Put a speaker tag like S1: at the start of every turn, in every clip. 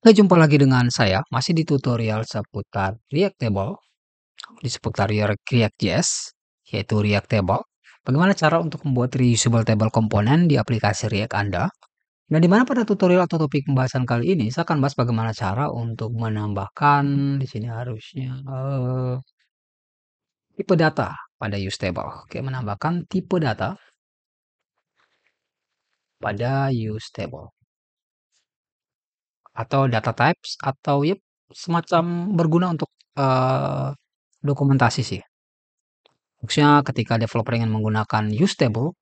S1: Oke, jumpa lagi dengan saya, masih di tutorial seputar React Table, di seputar React.js, yaitu React Table. Bagaimana cara untuk membuat reusable table komponen di aplikasi React Anda? Dan di mana pada tutorial atau topik pembahasan kali ini, saya akan bahas bagaimana cara untuk menambahkan di sini harusnya tipe data pada use table. Oke, menambahkan tipe data pada use table atau data types atau ya semacam berguna untuk eh, dokumentasi sih. Khususnya ketika developer ingin menggunakan use table,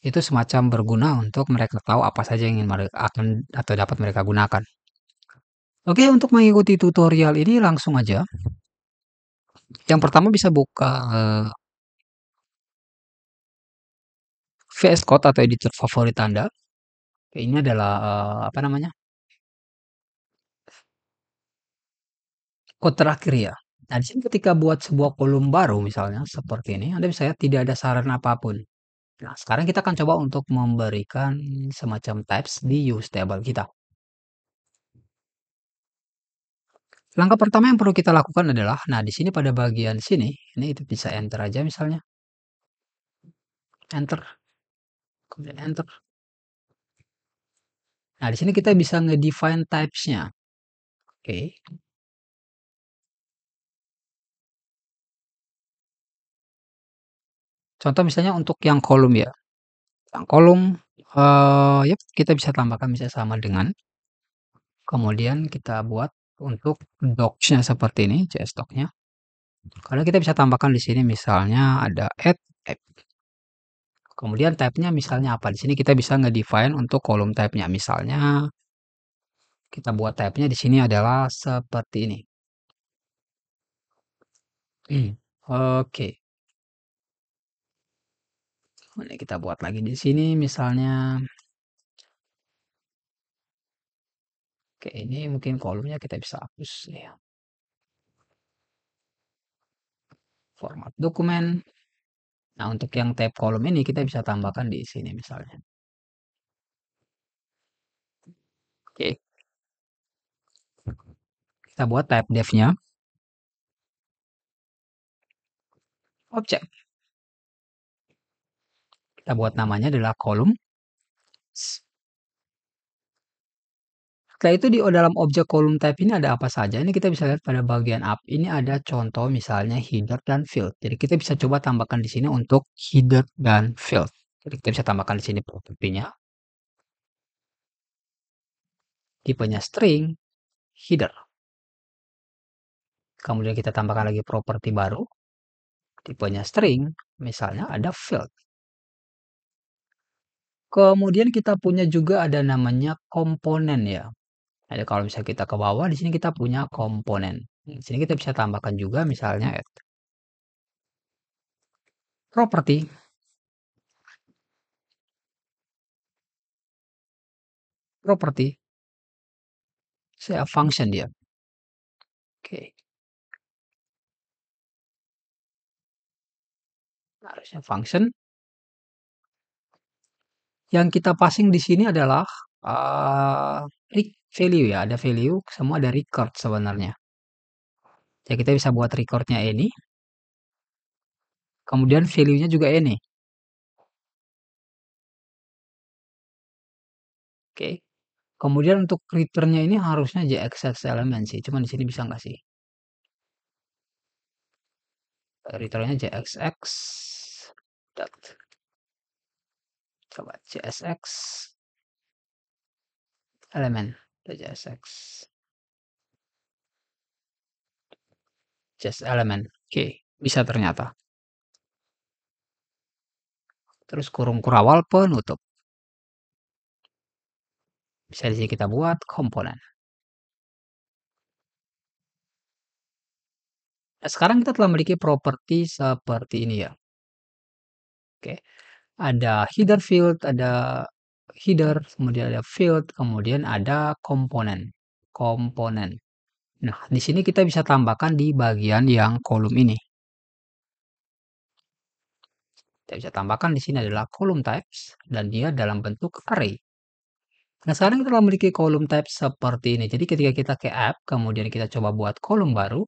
S1: itu semacam berguna untuk mereka tahu apa saja yang ingin mereka akan atau dapat mereka gunakan. Oke, untuk mengikuti tutorial ini langsung aja. Yang pertama bisa buka VS Code atau editor favorit Anda. Ini adalah apa namanya? Code terakhir ya. Nah, di sini ketika buat sebuah kolom baru misalnya seperti ini, Anda bisa lihat tidak ada saran apapun. Nah, sekarang kita akan coba untuk memberikan semacam types di use table kita. Langkah pertama yang perlu kita lakukan adalah, nah di sini pada bagian sini, ini itu bisa enter aja misalnya, enter, kemudian enter. Nah di sini kita bisa nge-define types-nya. Oke. Contoh misalnya untuk yang kolom ya. Yang kolom, ya kita bisa tambahkan misalnya sama dengan, kemudian kita buat untuk docs-nya seperti ini, JS doc-nya. Karena kita bisa tambahkan di sini misalnya ada add type. Kemudian type-nya misalnya apa? Di sini kita bisa nge-define untuk kolom type-nya. Misalnya kita buat type-nya di sini adalah seperti ini. Oke. Ini kita buat lagi di sini misalnya. Oke, ini mungkin kolomnya kita bisa hapus ya. Format dokumen. Nah, untuk yang tab kolom ini kita bisa tambahkan di sini misalnya. Oke, kita buat type def-nya objek. Kita buat namanya adalah kolom. Setelah itu di dalam objek kolom type ini ada apa saja? Ini kita bisa lihat pada bagian up. Ini ada contoh misalnya header dan field. Jadi kita bisa coba tambahkan di sini untuk header dan field. Jadi kita bisa tambahkan di sini propertinya. Tipenya string, header. Kemudian kita tambahkan lagi properti baru. Tipenya string, misalnya ada field. Kemudian kita punya juga ada namanya komponen ya. Jadi kalau misalnya kita ke bawah di sini kita punya komponen. Di sini kita bisa tambahkan juga misalnya add properti, properti, saya function dia. Oke, harusnya function. Yang kita passing di sini adalah uh, value ya, ada value, semua ada record sebenarnya. Jadi kita bisa buat recordnya ini, kemudian value-nya juga ini. Oke. Kemudian untuk return-nya ini harusnya JXX element sih, cuman di sini bisa nggak sih? Return-nya JXX dot coba JSX element JSX just element. Oke, bisa ternyata. Terus kurung kurawal penutup. Bisa di sini kita buat komponen. Nah, sekarang kita telah memiliki properti seperti ini ya. Oke. Ada header field, ada header, kemudian ada field, kemudian ada komponen. Komponen. Nah, di sini kita bisa tambahkan di bagian yang kolom ini. Kita bisa tambahkan di sini adalah column types dan dia dalam bentuk array. Nah, sekarang kita telah memiliki kolom type seperti ini. Jadi ketika kita ke app, kemudian kita coba buat kolom baru,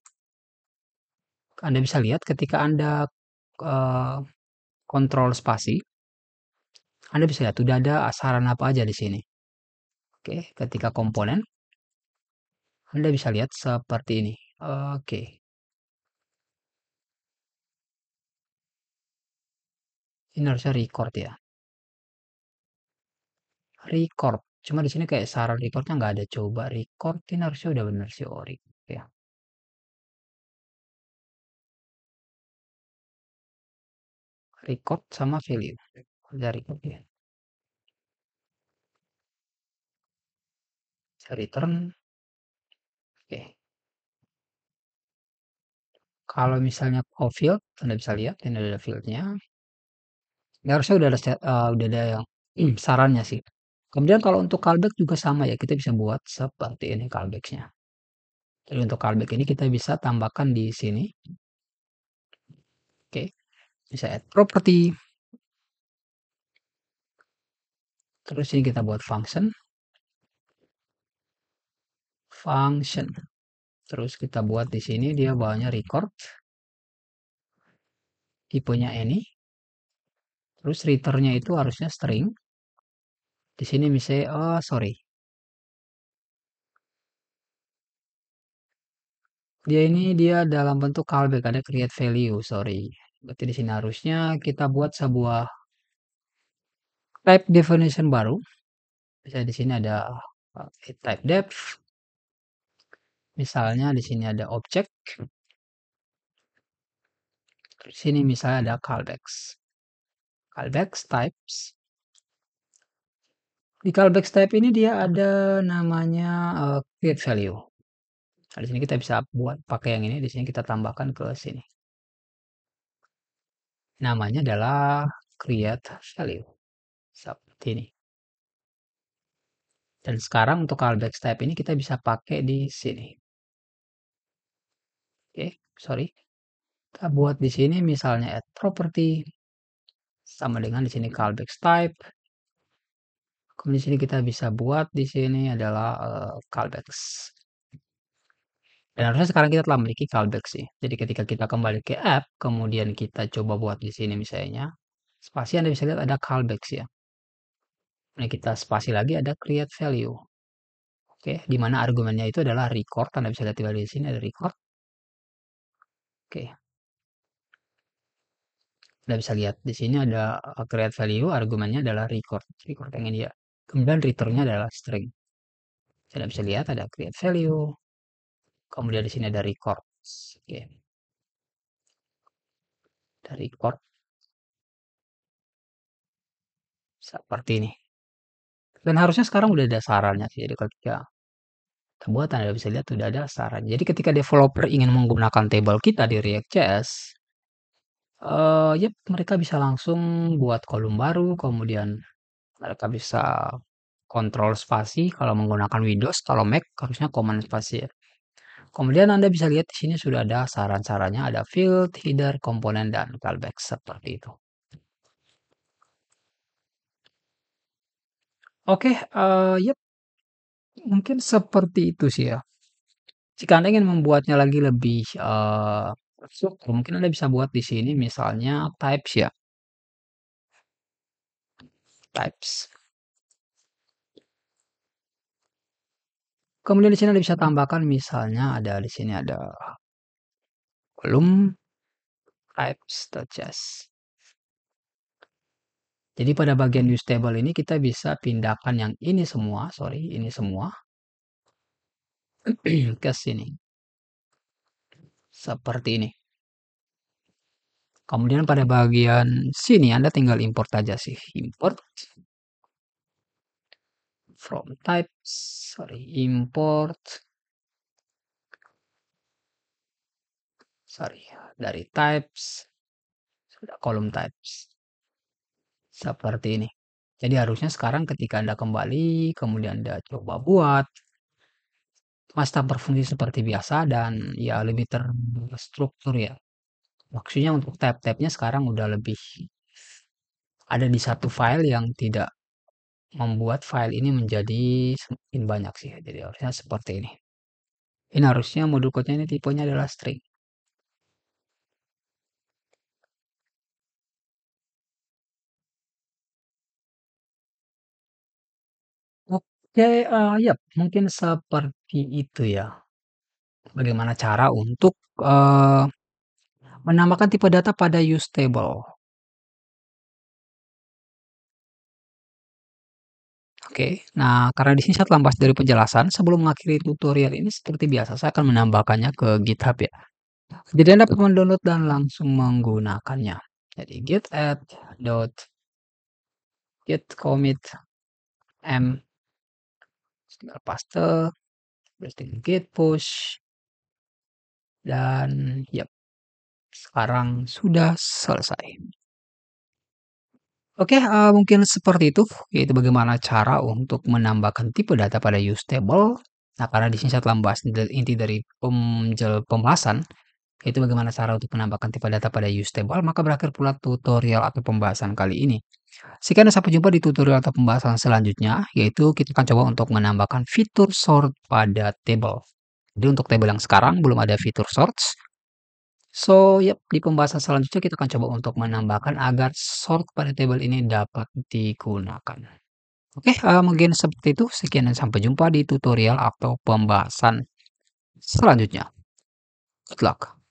S1: Anda bisa lihat ketika Anda, eee, kontrol spasi, Anda bisa lihat udah ada saran apa aja di sini. Oke, ketika komponen, Anda bisa lihat seperti ini. Oke, ini harusnya record ya, record. Cuma di sini kayak saran recordnya nggak ada. Coba record, ini harusnya udah bener sih, oh record ya. Record sama value. Ada record ya. Bisa return, oke. Kalau misalnya field, Anda bisa lihat ini ada field-nya. Ya harusnya udah ada udah ada yang sarannya sih. Kemudian kalau untuk callback juga sama ya, kita bisa buat seperti ini callback-nya. Jadi untuk callback ini kita bisa tambahkan di sini, oke. Bisa add property, terus ini kita buat function. Terus kita buat di sini dia bawahnya record, tipenya any, terus return-nya itu harusnya string. Di sini misalnya, oh sorry, dia dalam bentuk callback, ada create value, sorry. Berarti di sini harusnya kita buat sebuah type definition baru. Bisa di sini ada type def. Misalnya di sini ada object. Di sini misalnya ada callbacks. Callbacks types. Di callbacks type ini dia ada namanya create value. Nah, di sini kita bisa buat pakai yang ini. Di sini kita tambahkan ke sini. Namanya adalah create value. Seperti ini. Dan sekarang untuk callbacks type ini kita bisa pakai di sini. Oke, sorry. Kita buat di sini misalnya add property sama dengan di sini callbacks type. Kemudian di sini kita bisa buat di sini adalah callbacks. Dan harusnya sekarang kita telah memiliki callback sih. Jadi ketika kita kembali ke app, kemudian kita coba buat di sini misalnya, spasi Anda bisa lihat ada callbacks ya. Nah, kita spasi lagi ada create value. Oke, di mana argumennya itu adalah record. Anda bisa lihat di sini ada record. Oke, Anda bisa lihat di sini ada create value, argumennya adalah record. Record yang ini ya. Kemudian returnnya adalah string. Anda bisa lihat ada create value. Kemudian di sini ada record. Oke, ada record seperti ini. Dan harusnya sekarang udah ada sarannya sih. Jadi ketika kita buat, Anda bisa lihat udah ada saran. Jadi ketika developer ingin menggunakan table kita di React.js, ya mereka bisa langsung buat kolom baru, kemudian mereka bisa kontrol spasi kalau menggunakan Windows, kalau Mac harusnya command spasi ya. Kemudian Anda bisa lihat di sini sudah ada saran-sarannya, ada field, header, komponen, dan callback seperti itu. Oke, yap, mungkin seperti itu sih ya. Jika Anda ingin membuatnya lagi lebih terstruktur, mungkin Anda bisa buat di sini misalnya types ya, types. Kemudian di sini Anda bisa tambahkan misalnya ada di sini ada kolom types.js. Jadi pada bagian use table ini kita bisa pindahkan yang ini semua, sorry, ini semua ke sini. Seperti ini. Kemudian pada bagian sini Anda tinggal import aja sih. Import from types, sorry, sorry, dari types, sudah kolom types. Seperti ini. Jadi harusnya sekarang ketika Anda kembali, kemudian Anda coba buat, masih tetap berfungsi seperti biasa dan ya lebih terstruktur ya. Maksudnya untuk tab-tabnya sekarang udah lebih ada di satu file yang tidak membuat file ini menjadi semakin banyak sih, jadi harusnya seperti ini. Ini harusnya modul code-nya ini tipenya adalah string. Oke, yap, mungkin seperti itu ya. Bagaimana cara untuk, menambahkan tipe data pada use table. Oke, nah karena di sini saya telah bahas dari penjelasan, sebelum mengakhiri tutorial ini seperti biasa saya akan menambahkannya ke GitHub ya. Jadi Anda dapat mendownload dan langsung menggunakannya. Jadi git add dot git commit m tinggal paste, terus tinggal git push dan yap, sekarang sudah selesai. Oke, mungkin seperti itu, yaitu bagaimana cara untuk menambahkan tipe data pada use table. Nah, karena di sini saya telah membahas inti dari pembahasan, yaitu bagaimana cara untuk menambahkan tipe data pada use table, maka berakhir pula tutorial atau pembahasan kali ini. Sekian dan sampai jumpa di tutorial atau pembahasan selanjutnya, yaitu kita akan coba untuk menambahkan fitur sort pada table. Jadi untuk table yang sekarang belum ada fitur sort. So, yap, di pembahasan selanjutnya kita akan coba untuk menambahkan agar sort pada table ini dapat digunakan. Oke, mungkin seperti itu. Sekian dan sampai jumpa di tutorial atau pembahasan selanjutnya. Good luck.